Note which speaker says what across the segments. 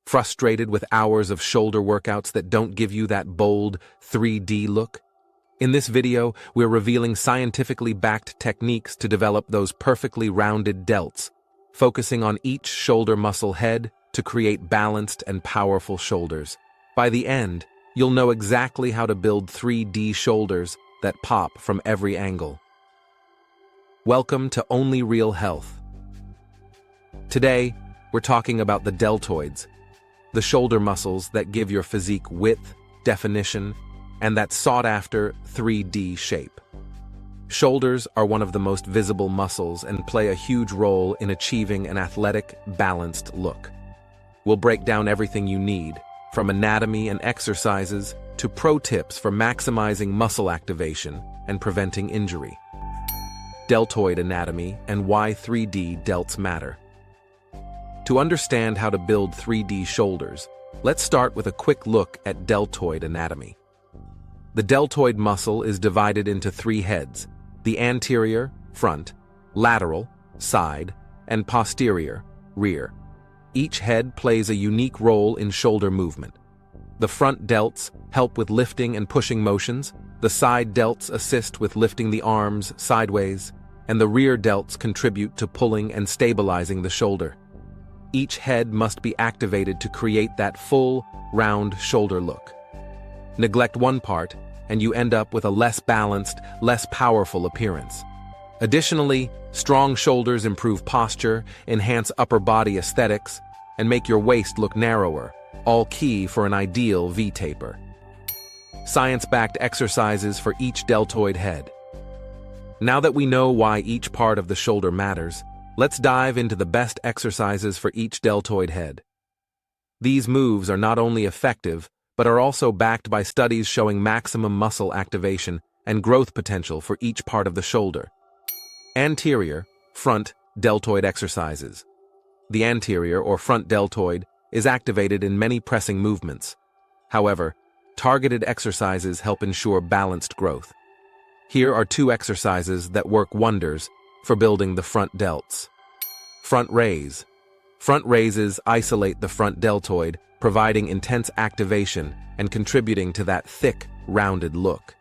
Speaker 1: Frustrated with hours of shoulder workouts that don't give you that bold 3D look? In this video, we're revealing scientifically backed techniques to develop those perfectly rounded delts, focusing on each shoulder muscle head to create balanced and powerful shoulders. By the end, you'll know exactly how to build 3D shoulders that pop from every angle. Welcome to Only Real Health. Today, we're talking about the deltoids, the shoulder muscles that give your physique width, definition, and that sought-after 3D shape. Shoulders are one of the most visible muscles and play a huge role in achieving an athletic, balanced look. We'll break down everything you need, from anatomy and exercises to pro tips for maximizing muscle activation and preventing injury. Deltoid anatomy and why 3D delts matter. To understand how to build 3D shoulders, let's start with a quick look at deltoid anatomy. The deltoid muscle is divided into three heads: the anterior, front, lateral, side, and posterior, rear. Each head plays a unique role in shoulder movement. The front delts help with lifting and pushing motions, the side delts assist with lifting the arms sideways, and the rear delts contribute to pulling and stabilizing the shoulder. Each head must be activated to create that full, round shoulder look. Neglect one part, and you end up with a less balanced, less powerful appearance. Additionally, strong shoulders improve posture, enhance upper body aesthetics, and make your waist look narrower, all key for an ideal V-taper. Science-backed exercises for each deltoid head. Now that we know why each part of the shoulder matters, let's dive into the best exercises for each deltoid head. These moves are not only effective, but are also backed by studies showing maximum muscle activation and growth potential for each part of the shoulder. Anterior, front deltoid exercises. The anterior or front deltoid is activated in many pressing movements. However, targeted exercises help ensure balanced growth. Here are two exercises that work wonders for building the front delts. Front raise. Front raises isolate the front deltoid, providing intense activation and contributing to that thick, rounded look.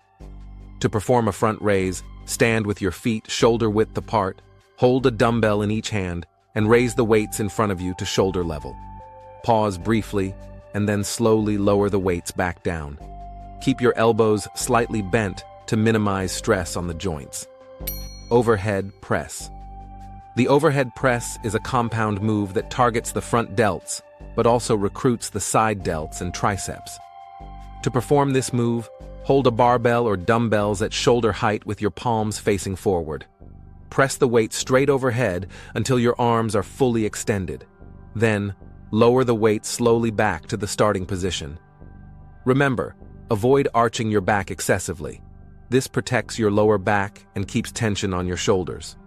Speaker 1: To perform a front raise, stand with your feet shoulder-width apart, hold a dumbbell in each hand, and raise the weights in front of you to shoulder level. Pause briefly, and then slowly lower the weights back down. Keep your elbows slightly bent to minimize stress on the joints. Overhead press. The overhead press is a compound move that targets the front delts, but also recruits the side delts and triceps. To perform this move, hold a barbell or dumbbells at shoulder height with your palms facing forward. Press the weight straight overhead until your arms are fully extended. Then, lower the weight slowly back to the starting position. Remember, avoid arching your back excessively. This protects your lower back and keeps tension on your shoulders.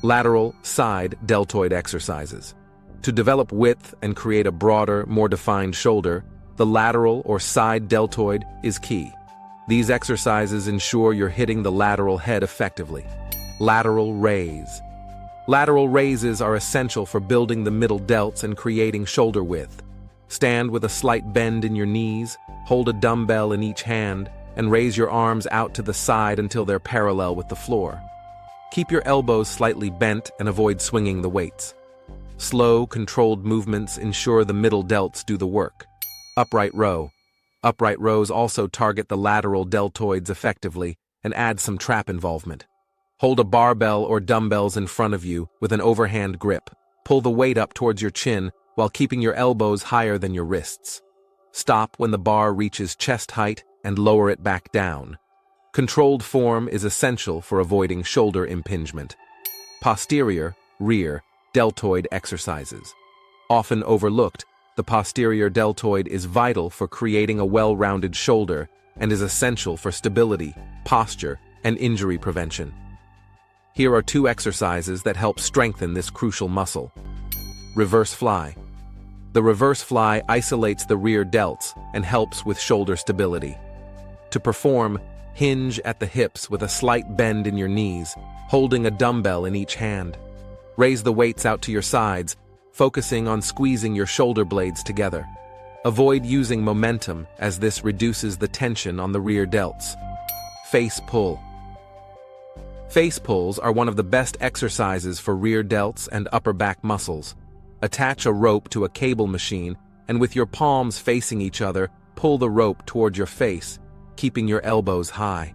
Speaker 1: Lateral, side deltoid exercises. To develop width and create a broader, more defined shoulder, the lateral or side deltoid is key. These exercises ensure you're hitting the lateral head effectively. Lateral raise. Lateral raises are essential for building the middle delts and creating shoulder width. Stand with a slight bend in your knees, hold a dumbbell in each hand, and raise your arms out to the side until they're parallel with the floor. Keep your elbows slightly bent and avoid swinging the weights. Slow, controlled movements ensure the middle delts do the work. Upright row. Upright rows also target the lateral deltoids effectively and add some trap involvement. Hold a barbell or dumbbells in front of you with an overhand grip. Pull the weight up towards your chin while keeping your elbows higher than your wrists. Stop when the bar reaches chest height and lower it back down. Controlled form is essential for avoiding shoulder impingement. Posterior, rear, deltoid exercises. Often overlooked, the posterior deltoid is vital for creating a well-rounded shoulder and is essential for stability, posture, and injury prevention. Here are two exercises that help strengthen this crucial muscle. Reverse fly. The reverse fly isolates the rear delts and helps with shoulder stability. To perform, hinge at the hips with a slight bend in your knees, holding a dumbbell in each hand. Raise the weights out to your sides, focusing on squeezing your shoulder blades together. Avoid using momentum, as this reduces the tension on the rear delts. Face pull. Face pulls are one of the best exercises for rear delts and upper back muscles. Attach a rope to a cable machine, and with your palms facing each other, pull the rope toward your face, keeping your elbows high.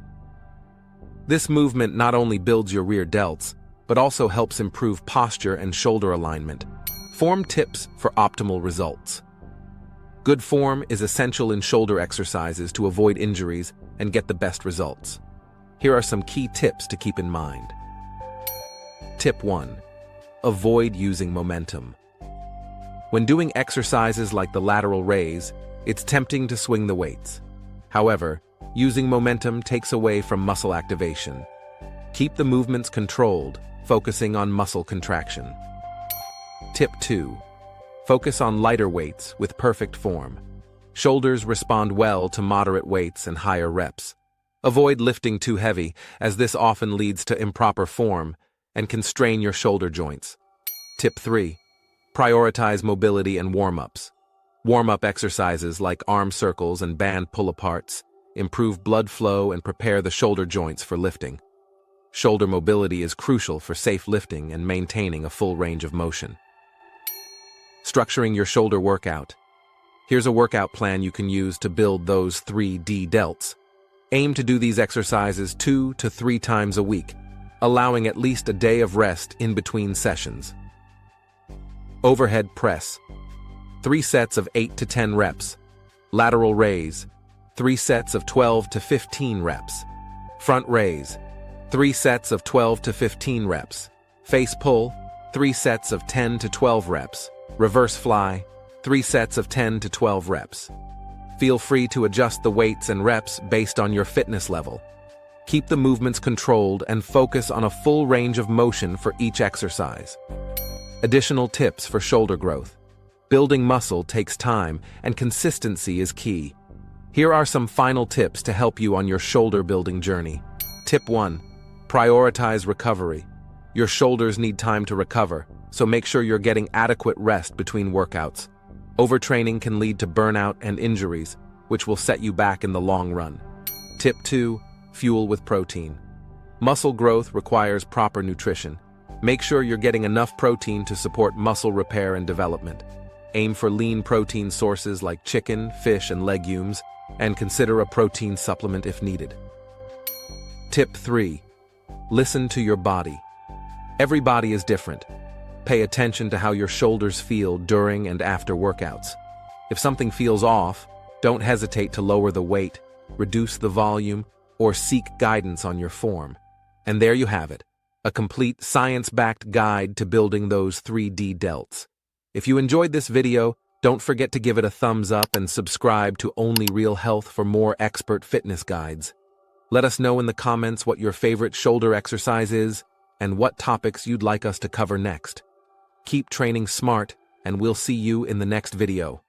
Speaker 1: This movement not only builds your rear delts, but also helps improve posture and shoulder alignment. Form tips for optimal results. Good form is essential in shoulder exercises to avoid injuries and get the best results. Here are some key tips to keep in mind. Tip 1. Avoid using momentum. When doing exercises like the lateral raise, it's tempting to swing the weights. However, using momentum takes away from muscle activation. Keep the movements controlled, focusing on muscle contraction. Tip 2. Focus on lighter weights with perfect form. Shoulders respond well to moderate weights and higher reps. Avoid lifting too heavy, as this often leads to improper form and can strain your shoulder joints. Tip 3. Prioritize mobility and warm-ups. Warm-up exercises like arm circles and band pull-aparts improve blood flow and prepare the shoulder joints for lifting. Shoulder mobility is crucial for safe lifting and maintaining a full range of motion. Structuring your shoulder workout. Here's a workout plan you can use to build those 3D delts. Aim to do these exercises 2 to 3 times a week, allowing at least a day of rest in between sessions. Overhead press. 3 sets of 8 to 10 reps. Lateral raise. 3 sets of 12 to 15 reps. Front raise. 3 sets of 12 to 15 reps. Face pull. 3 sets of 10 to 12 reps. Reverse fly. 3 sets of 10 to 12 reps. Feel free to adjust the weights and reps based on your fitness level. Keep the movements controlled and focus on a full range of motion for each exercise. Additional tips for shoulder growth. Building muscle takes time, and consistency is key. Here are some final tips to help you on your shoulder building journey. Tip 1. Prioritize recovery. Your shoulders need time to recover, so make sure you're getting adequate rest between workouts. Overtraining can lead to burnout and injuries, which will set you back in the long run. Tip 2. Fuel with protein. Muscle growth requires proper nutrition. Make sure you're getting enough protein to support muscle repair and development. Aim for lean protein sources like chicken, fish, and legumes, and consider a protein supplement if needed. Tip 3. Listen to your body. Every body is different. Pay attention to how your shoulders feel during and after workouts. If something feels off, don't hesitate to lower the weight, reduce the volume, or seek guidance on your form. And there you have it, a complete science-backed guide to building those 3D delts. If you enjoyed this video, don't forget to give it a thumbs up and subscribe to Only Real Health for more expert fitness guides. Let us know in the comments what your favorite shoulder exercise is and what topics you'd like us to cover next. Keep training smart, and we'll see you in the next video.